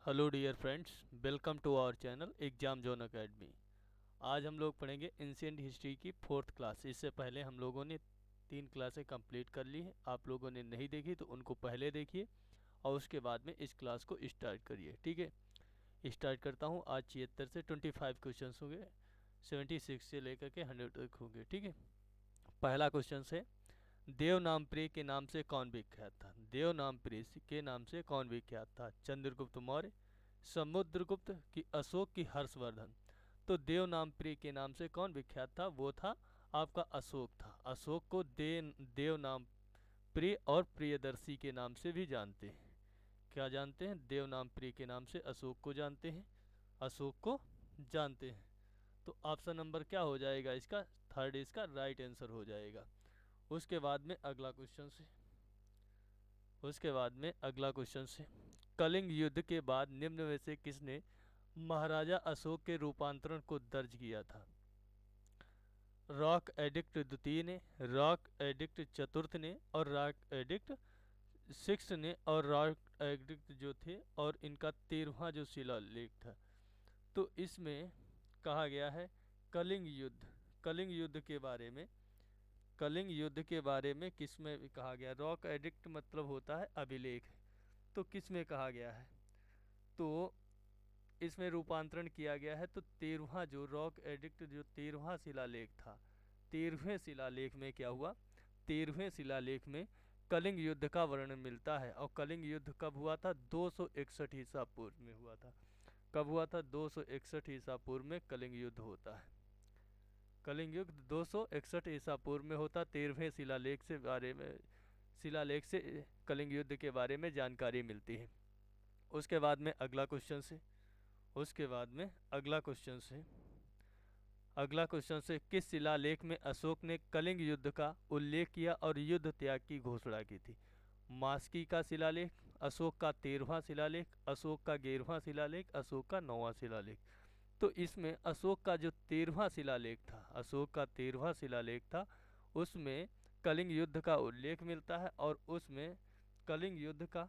Hello dear friends, welcome to our channel exam zone academy. आज हम लोग पढ़ेंगे एंशिएंट हिस्ट्री की फोर्थ क्लास। इससे पहले हम लोगों ने 3 क्लासें कंप्लीट कर ली हैं। आप लोगों ने नहीं देखी तो उनको पहले देखिए और उसके बाद में इस क्लास को स्टार्ट करिए। ठीक है, स्टार्ट करता हूँ। आज 76 से 25 क्वेश्चन होंगे, 76 से लेकर के 100 तक होंगे। ठीक है, पहला क्वेश्चन है, देवनामप्रिय के नाम से कौन विख्यात था? देवनामप्रिय के नाम से कौन विख्यात था? चंद्रगुप्त मौर्य, समुद्रगुप्त की अशोक की हर्षवर्धन? तो देवनामप्रिय के नाम से कौन विख्यात था? वो था आपका अशोक था। अशोक को देवनाम प्रिय और प्रियदर्शी के नाम से भी जानते हैं। क्या जानते हैं? देवनामप्रिय के नाम से अशोक को जानते हैं, अशोक को जानते हैं। तो ऑप्शन नंबर क्या हो जाएगा इसका? थर्ड इसका राइट आंसर हो जाएगा। उसके बाद में अगला क्वेश्चन से कलिंग युद्ध के बाद निम्न में से किसने महाराजा अशोक के रूपांतरण को दर्ज किया था? रॉक एडिक्ट द्वितीय ने, रॉक एडिक्ट चतुर्थ ने, और रॉक एडिक्ट सिक्स ने, और रॉक एडिक्ट जो थे और इनका 13वां जो शिलालेख था। तो इसमें कहा गया है कलिंग युद्ध। कलिंग युद्ध के बारे में, कलिंग युद्ध के बारे में किस में कहा गया? रॉक एडिक्ट मतलब होता है अभिलेख, तो किस में कहा गया है? तो इसमें रूपांतरण किया गया है। तो 13वां जो रॉक एडिक्ट जो 13वां शिलालेख था, 13वें शिलालेख में क्या हुआ? 13वें शिलालेख में कलिंग युद्ध का वर्णन मिलता है। और कलिंग युद्ध कब हुआ था? 261 ईसा पूर्व में हुआ था। कब हुआ था? 261 ईसा पूर्व में कलिंग युद्ध होता है। कलिंग युद्ध 261 ईसा पूर्व में होता। 13वें शिलालेख से कलिंग युद्ध के बारे में जानकारी मिलती है। उसके बाद में अगला क्वेश्चन से उसके बाद में अगला क्वेश्चन से किस शिलालेख में अशोक ने कलिंग युद्ध का उल्लेख किया और युद्ध त्याग की घोषणा की थी? मास्की का शिलालेख, अशोक का 13वां शिलालेख, अशोक का 11वां शिलालेख, अशोक का 9वां शिलालेख? तो इसमें अशोक का जो 13वां शिलालेख था, अशोक का 13वां शिलालेख था, उसमें कलिंग युद्ध का उल्लेख मिलता है और उसमें कलिंग युद्ध का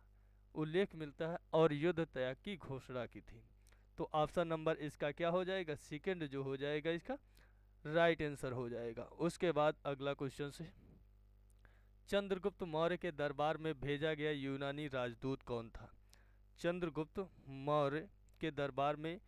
उल्लेख मिलता है और युद्ध त्याग की घोषणा की थी। तो ऑप्शन नंबर इसका क्या हो जाएगा? सेकंड जो हो जाएगा इसका राइट आंसर हो जाएगा। उसके बाद अगला क्वेश्चन से चंद्रगुप्त मौर्य के दरबार में भेजा गया यूनानी राजदूत कौन था? चंद्रगुप्त मौर्य के दरबार में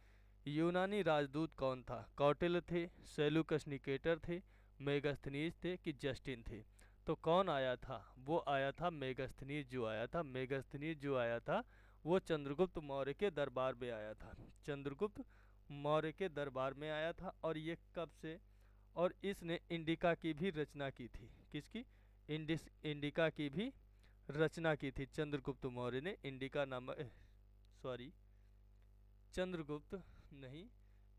यूनानी राजदूत कौन था? कौटिल्य थे, सेल्यूकस निकेटर थे, मेगास्थनीज थे कि जस्टिन थे? तो कौन आया था? वो आया था मेगास्थनीज जो आया था। मेगास्थनीज जो आया था वो चंद्रगुप्त मौर्य के दरबार में आया था। चंद्रगुप्त मौर्य के दरबार में आया था। और ये कब से? और इसने इंडिका की भी रचना की थी। किसकी? इंडिका की भी रचना की थी। चंद्रगुप्त मौर्य ने इंडिका नामक, सॉरी, चंद्रगुप्त नहीं,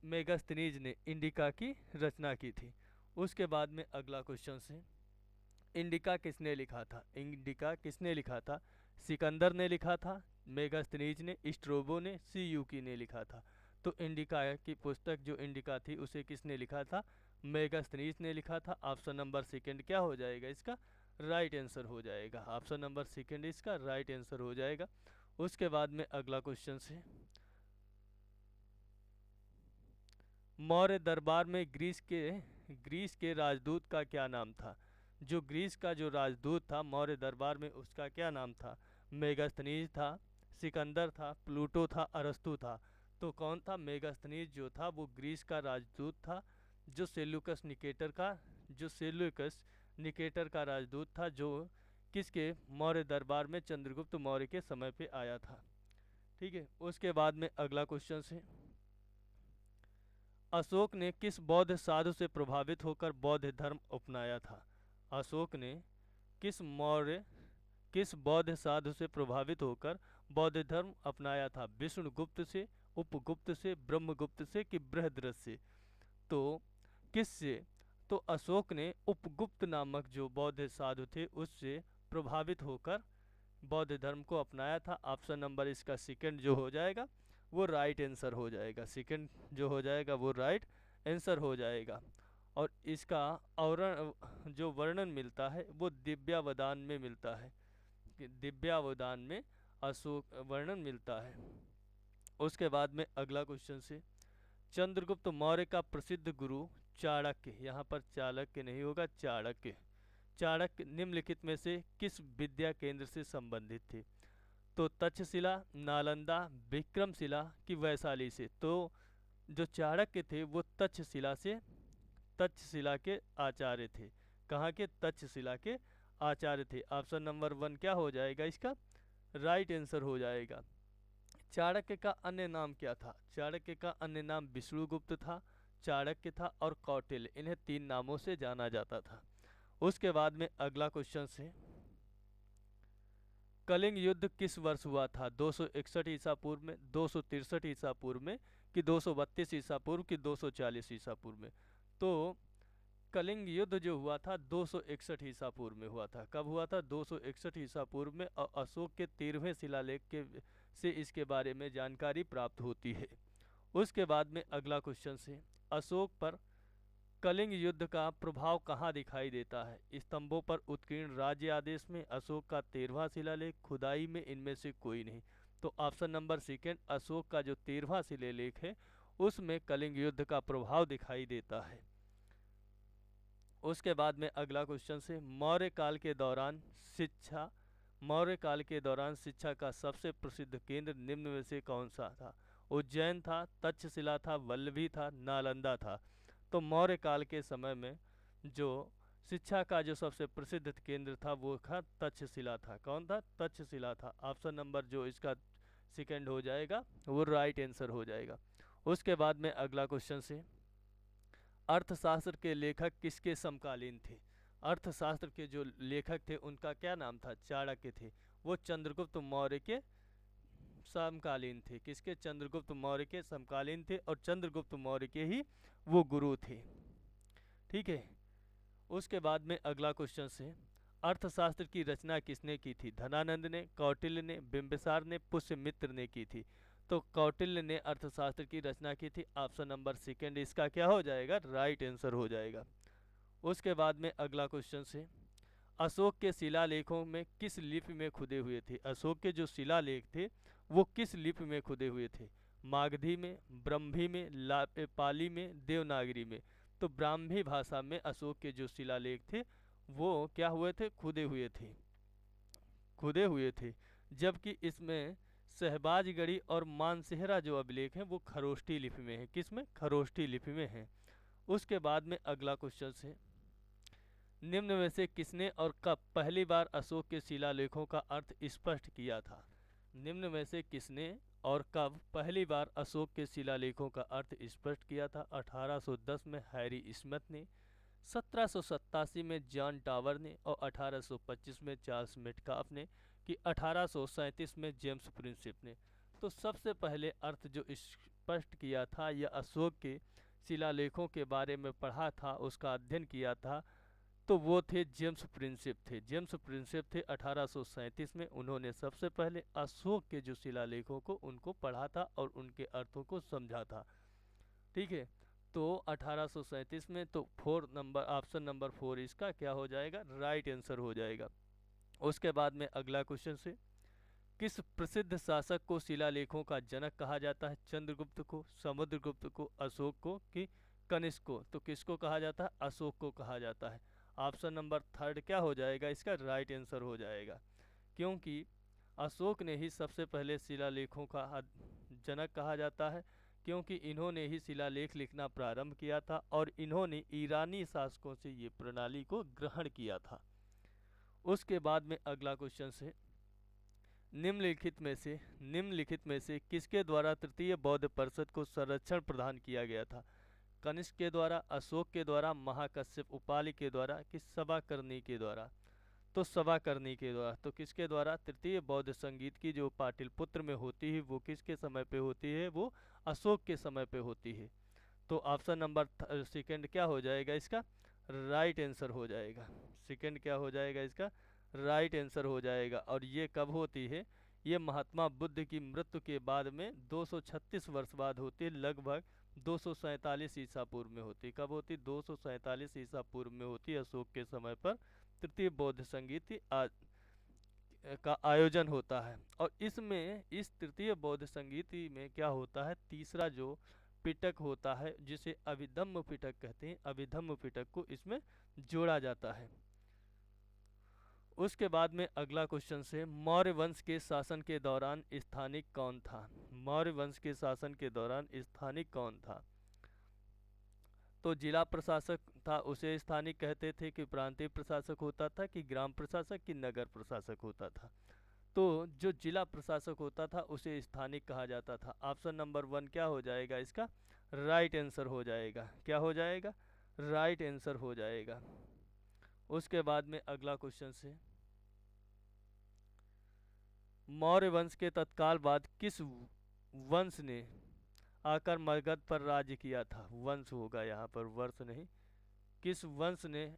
मेगास्थनीज ने इंडिका की रचना की थी। उसके बाद में अगला क्वेश्चन है, इंडिका किसने लिखा था? इंडिका किसने लिखा था? सिकंदर ने लिखा था, मेगास्थनीज ने, स्ट्रोबो ने, सीयूकी ने लिखा था? तो इंडिका की पुस्तक जो इंडिका थी उसे किसने लिखा था? मेगास्थनीज ने लिखा था। ऑप्शन नंबर सेकंड क्या हो जाएगा इसका? राइट आंसर हो जाएगा। ऑप्शन नंबर सेकंड इसका राइट आंसर हो जाएगा। उसके बाद में अगला क्वेश्चन है, मौर्य दरबार में ग्रीस के राजदूत का क्या नाम था? जो ग्रीस का जो राजदूत था मौर्य दरबार में उसका क्या नाम था? मेगास्थनीज था, सिकंदर था, प्लूटो था, अरस्तु था? तो कौन था? मेगास्थनीज जो था वो ग्रीस का राजदूत था, जो सेल्यूकस निकेटर का राजदूत था, जो किसके? मौर्य दरबार में चंद्रगुप्त मौर्य के समय पे आया था। ठीक है, उसके बाद में अगला क्वेश्चन है, अशोक ने किस बौद्ध साधु से प्रभावित होकर बौद्ध धर्म अपनाया था? अशोक ने किस बौद्ध साधु से प्रभावित होकर बौद्ध धर्म अपनाया था? विष्णुगुप्त से, उपगुप्त से, ब्रह्मगुप्त से कि बृहद्रथ से? तो किससे? तो अशोक ने उपगुप्त नामक जो बौद्ध साधु थे उससे प्रभावित होकर बौद्ध धर्म को अपनाया था। ऑप्शन नंबर इसका सेकंड जो हो जाएगा वो राइट आंसर हो जाएगा। सेकंड जो हो जाएगा वो राइट आंसर हो जाएगा। और इसका और जो वर्णन मिलता है वो दिव्यावदान में मिलता है। कि दिव्यावदान में अशोक वर्णन मिलता है। उसके बाद में अगला क्वेश्चन से, चंद्रगुप्त मौर्य का प्रसिद्ध गुरु चाणक्य, यहाँ पर चाणक्य नहीं होगा चाणक्य, चाणक्य निम्नलिखित में से किस विद्या केंद्र से संबंधित थे? तो तक्षशिला, नालंदा, विक्रमशिला कि वैशाली से? तो जो चाणक्य थे वो तक्षशिला से, तक्षशिला के आचार्य थे। कहाँ के? तक्षशिला के आचार्य थे। ऑप्शन नंबर 1 क्या हो जाएगा इसका? राइट आंसर हो जाएगा। चाणक्य का अन्य नाम क्या था? चाणक्य का अन्य नाम विष्णुगुप्त था, चाणक्य था और कौटिल्य, इन्हें 3 नामों से जाना जाता था। उसके बाद में अगला क्वेश्चन से, कलिंग युद्ध किस वर्ष हुआ था? 261 ईसा पूर्व में, 263 ईसा पूर्व में कि 232 ईसा पूर्व कि 240 ईसा पूर्व में? तो कलिंग युद्ध जो हुआ था 261 ईसा पूर्व में हुआ था। कब हुआ था? 261 ईसा पूर्व में। और अशोक के 13वें शिलालेख के से इसके बारे में जानकारी प्राप्त होती है। उसके बाद में अगला क्वेश्चन से, अशोक पर कलिंग युद्ध का प्रभाव कहाँ दिखाई देता है? स्तंभों पर उत्कीर्ण राज्य आदेश में, अशोक का 13वां शिलालेख, खुदाई में, इनमें से कोई नहीं? तो ऑप्शन नंबर सेकेंड, अशोक का जो 13वां शिलालेख है उसमें कलिंग युद्ध का प्रभाव दिखाई देता है। उसके बाद में अगला क्वेश्चन से, मौर्य काल के दौरान शिक्षा, मौर्य काल के दौरान शिक्षा का सबसे प्रसिद्ध केंद्र निम्न में से कौन सा था? उज्जैन था, तक्षशिला था, वल्लभी था, नालंदा था? तो मौर्य काल के समय में जो शिक्षा का जो सबसे प्रसिद्ध केंद्र था वो था तक्षशिला था। कौन था? तक्षशिला था। ऑप्शन नंबर जो इसका सेकंड हो जाएगा वो राइट आंसर हो जाएगा। उसके बाद में अगला क्वेश्चन से, अर्थशास्त्र के लेखक किसके समकालीन थे? अर्थशास्त्र के जो लेखक थे उनका क्या नाम था? चाणक्य थे। वो चंद्रगुप्त मौर्य के समकालीन थे। किसके? चंद्रगुप्त मौर्य के समकालीन थे और चंद्रगुप्त मौर्य के ही वो गुरु थे। ठीक है। उसके बाद में अगला क्वेश्चन से, अर्थशास्त्र की रचना किसने की थी? धनानंद ने, कौटिल्य ने, बिंबिसार ने, पुष्यमित्र ने की थी? तो कौटिल्य ने अर्थशास्त्र की रचना की थी। ऑप्शन नंबर सेकेंड इसका क्या हो जाएगा? राइट आंसर हो जाएगा। उसके बाद में अगला क्वेश्चन से, अशोक के शिलालेखों में किस लिपि में खुदे हुए थे? अशोक के जो शिलालेख थे वो किस लिपि में खुदे हुए थे? मागधी में, ब्रह्मी में, पाली में, देवनागरी में? तो ब्राह्मी भाषा में अशोक के जो शिलालेख थे वो क्या हुए थे? खुदे हुए थे, खुदे हुए थे। जबकि इसमें शहबाजगढ़ी और मानसेहरा जो अभिलेख हैं वो खरोष्ठी लिपि में है। किस में? खरोष्ठी लिपि में है। उसके बाद में अगला क्वेश्चन से, निम्न में से किसने और कब पहली बार अशोक के शिलालेखों का अर्थ स्पष्ट किया था? निम्न में से किसने और कब पहली बार अशोक के शिलालेखों का अर्थ स्पष्ट किया था? 1810 में हैरी स्मिथ ने, 1787 में जॉन टावर ने और 1825 में चार्ल्स मेटकाफ ने कि 1837 में जेम्स प्रिंसिप ने? तो सबसे पहले अर्थ जो स्पष्ट किया था या अशोक के शिलालेखों के बारे में पढ़ा था, उसका अध्ययन किया था, तो वो थे जेम्स प्रिंसिप थे। जेम्स प्रिंसिप थे 1837 में। उन्होंने सबसे पहले अशोक के जो शिलालेखों को उनको पढ़ा था और उनके अर्थों को समझा था। ठीक है। तो 1837 में, तो 4 नंबर, ऑप्शन नंबर 4 इसका क्या हो जाएगा? राइट आंसर हो जाएगा। उसके बाद में अगला क्वेश्चन से, किस प्रसिद्ध शासक को शिलालेखों का जनक कहा जाता है? चंद्रगुप्त को, समुद्रगुप्त को, अशोक को कि कनिष्क को? तो किसको कहा जाता है? अशोक को कहा जाता है। ऑप्शन नंबर 3 क्या हो जाएगा इसका? राइट आंसर हो जाएगा। क्योंकि अशोक ने ही सबसे पहले शिलालेखों का जनक कहा जाता है, क्योंकि इन्होंने ही शिलालेख लिखना प्रारंभ किया था और इन्होंने ईरानी शासकों से ये प्रणाली को ग्रहण किया था। उसके बाद में अगला क्वेश्चन से, निम्नलिखित में से किसके द्वारा तृतीय बौद्ध परिषद को संरक्षण प्रदान किया गया था? कनिष्क के द्वारा, अशोक के द्वारा, महाकश्यप उपालि के द्वारा कि सभाकर्णी के द्वारा? तो सभाकर्णी के द्वारा। तो किसके द्वारा? तृतीय बौद्ध संगीत की जो पाटलिपुत्र में होती है वो किसके समय पे होती है? वो अशोक के समय पे होती है। तो ऑप्शन नंबर सेकेंड क्या हो जाएगा इसका? राइट आंसर हो जाएगा। सेकेंड क्या हो जाएगा इसका? राइट आंसर हो जाएगा। और ये कब होती है? ये महात्मा बुद्ध की मृत्यु के बाद में 236 वर्ष बाद होती है, लगभग 247 ईसा पूर्व में होती। कब होती? 247 ईसा पूर्व में होती, अशोक के समय पर तृतीय बौद्ध संगीत का आयोजन होता है। और इसमें इस तृतीय बौद्ध संगीति में क्या होता है, तीसरा जो पिटक होता है जिसे अभिधम्म पिटक कहते हैं, अभिधम्म पिटक को इसमें जोड़ा जाता है। उसके बाद में अगला क्वेश्चन से, मौर्य वंश के शासन के दौरान स्थानिक कौन था? मौर्य वंश के शासन के दौरान स्थानिक कौन था? तो जिला प्रशासक था उसे स्थानिक कहते थे, कि प्रांतीय प्रशासक होता था, कि ग्राम प्रशासक, कि नगर प्रशासक होता था? तो जो जिला प्रशासक होता था उसे स्थानिक कहा जाता था। ऑप्शन नंबर 1 क्या हो जाएगा इसका? राइट आंसर हो जाएगा। क्या हो जाएगा? राइट आंसर हो जाएगा। उसके बाद में अगला क्वेश्चन से, मौर्य वंश के तत्काल बाद किस वंश ने आकर मगध पर राज्य किया था? वंश होगा यहाँ पर, वर्ष नहीं। किस वंश ने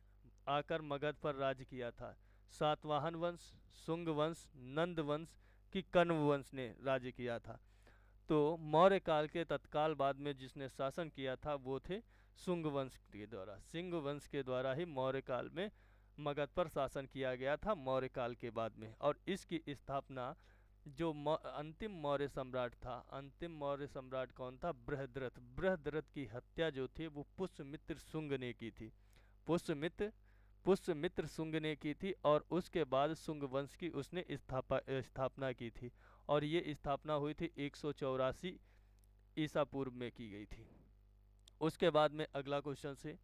आकर मगध पर राज्य किया था? सातवाहन वंश, शुंग वंश, नंद वंश, कि कण्व वंश ने राज्य किया था? तो मौर्य काल के तत्काल बाद में जिसने शासन किया था वो थे शुंग वंश के द्वारा। सिंह वंश के द्वारा ही मौर्य काल में मगध पर शासन किया गया था मौर्य काल के बाद में। और इसकी स्थापना जो अंतिम मौर्य सम्राट था, अंतिम मौर्य सम्राट कौन था? बृहद्रथ। बृहद्रथ की हत्या जो थी वो पुष्यमित्र शुंग ने की थी। पुष्यमित्र शुंग ने की थी, और उसके बाद शुंग वंश की उसने स्थापना की थी। और ये स्थापना हुई थी 184 ईसा पूर्व में की गई थी। उसके बाद में अगला क्वेश्चन से,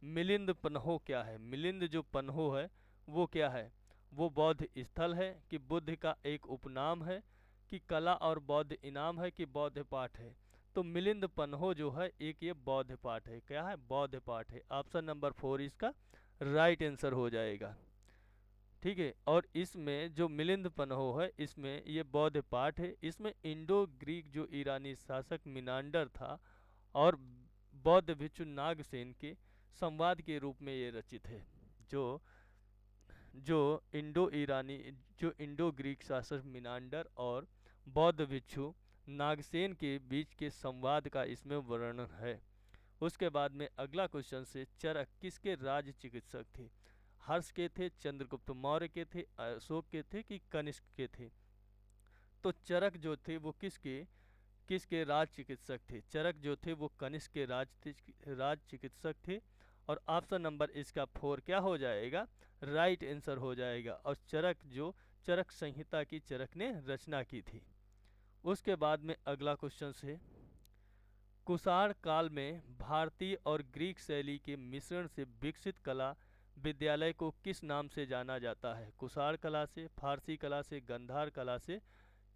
मिलिंद पन्हो क्या है? मिलिंद जो पन्हो है वो क्या है? वो बौद्ध स्थल है, कि बुद्ध का एक उपनाम है, कि कला और बौद्ध इनाम है, कि बौद्ध पाठ है? तो मिलिंद पन्हो जो है एक ये बौद्ध पाठ है। क्या है? बौद्ध पाठ है। ऑप्शन नंबर 4 इसका राइट आंसर हो जाएगा। ठीक है। और इसमें जो मिलिंद पन्हो है इसमें ये बौद्ध पाठ है। इसमें इंडो ग्रीक जो ईरानी शासक मिनांडर था और बौद्ध भिक्षु नागसेन के संवाद के रूप में ये रचित है। जो जो इंडो ग्रीक शासक मिनांडर और बौद्ध भिक्षु नागसेन के बीच के संवाद का इसमें वर्णन है। उसके बाद में अगला क्वेश्चन से, चरक किसके राज चिकित्सक थे? हर्ष के थे, चंद्रगुप्त मौर्य के थे, अशोक के थे, कि कनिष्क के थे? तो चरक जो थे वो किसके राज चिकित्सक थे? चरक जो थे वो कनिष्क के राज चिकित्सक थे। और ऑप्शन नंबर इसका 4 क्या हो जाएगा? राइट आंसर हो जाएगा। और चरक संहिता की चरक ने रचना की थी। उसके बाद में अगला क्वेश्चन से, कुषाण काल में भारतीय और ग्रीक शैली के मिश्रण से विकसित कला विद्यालय को किस नाम से जाना जाता है? कुषाण कला से, फारसी कला से, गंधार कला से,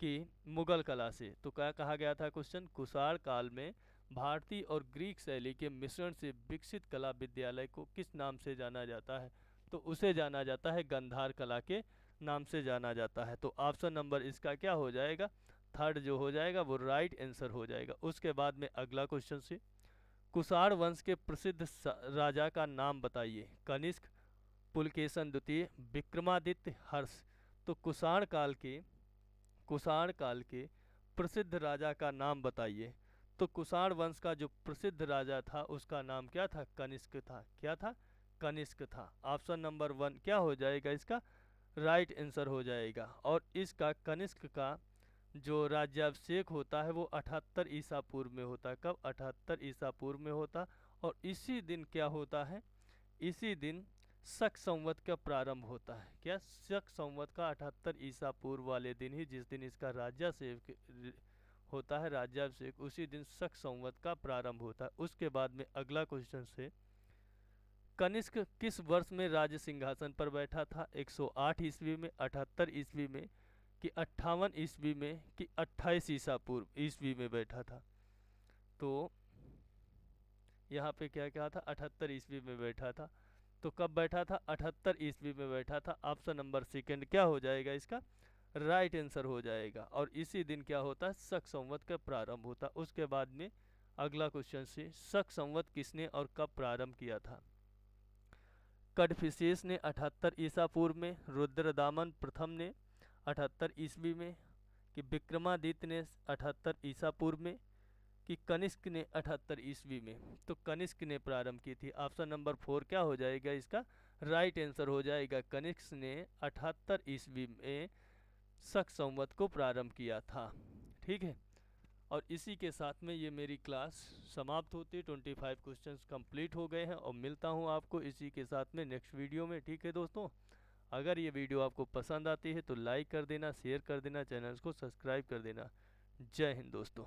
कि मुगल कला से? तो क्या कहा गया था क्वेश्चन? कुषाण काल में भारतीय और ग्रीक शैली के मिश्रण से विकसित कला विद्यालय को किस नाम से जाना जाता है? तो उसे जाना जाता है गंधार कला के नाम से जाना जाता है। तो ऑप्शन नंबर इसका क्या हो जाएगा? 3 जो हो जाएगा वो राइट आंसर हो जाएगा। उसके बाद में अगला क्वेश्चन से, कुषाण वंश के प्रसिद्ध राजा का नाम बताइए। कनिष्क, पुलकेशन द्वितीय, विक्रमादित्य, हर्ष? तो कुषाण काल के प्रसिद्ध राजा का नाम बताइए। तो कुषाण वंश का जो प्रसिद्ध राजा था उसका नाम क्या था? कनिष्क था। क्या था? कनिष्क था। ऑप्शन नंबर 1 क्या हो जाएगा इसका? राइट आंसर हो जाएगा। और इसका कनिष्क का जो राज्याभिषेक होता है वो 78 ईसा पूर्व में होता है। कब? 78 ईसा पूर्व में होता। और इसी दिन क्या होता है? इसी दिन शक संवत का प्रारंभ होता है। क्या? शक संवत का 78 ईसा पूर्व वाले दिन ही जिस दिन इसका राज्याभिषेक होता है, राज्याभिषेक, उसी दिन शक संवत का प्रारंभ होता है। उसके बाद में अगला क्वेश्चन से, कनिष्क किस वर्ष में राज सिंहासन पर बैठा था? 108 ईस्वी में, 78 ईस्वी में, कि 58 ईस्वी में, कि 28 ईसा पूर्व ईस्वी में बैठा था? तो यहाँ पे क्या क्या था? 78 ईस्वी में बैठा था। तो कब बैठा था? 78 ईस्वी में बैठा था। ऑप्शन नंबर सेकंड क्या हो जाएगा इसका? राइट आंसर हो जाएगा। और इसी दिन क्या होता है? शक संवत का प्रारंभ होता। उसके बाद में अगला क्वेश्चन से, शक संवत किसने और कब प्रारंभ किया था? कडफिसेस ने 78 ईसा पूर्व में, रुद्रदामन प्रथम ने 78 ईस्वी में, कि विक्रमादित्य ने 78 ईसा पूर्व में, कि कनिष्क ने 78 ईस्वी में? तो कनिष्क ने प्रारंभ की थी। ऑप्शन नंबर 4 क्या हो जाएगा इसका? राइट आंसर हो जाएगा। कनिष्क ने 78 ईस्वी में शक संवत को प्रारंभ किया था। ठीक है, और इसी के साथ में ये मेरी क्लास समाप्त होती है। 25 क्वेश्चंस कंप्लीट हो गए हैं और मिलता हूँ आपको इसी के साथ में नेक्स्ट वीडियो में। ठीक है दोस्तों, अगर ये वीडियो आपको पसंद आती है तो लाइक कर देना, शेयर कर देना, चैनल को सब्सक्राइब कर देना। जय हिंद दोस्तों।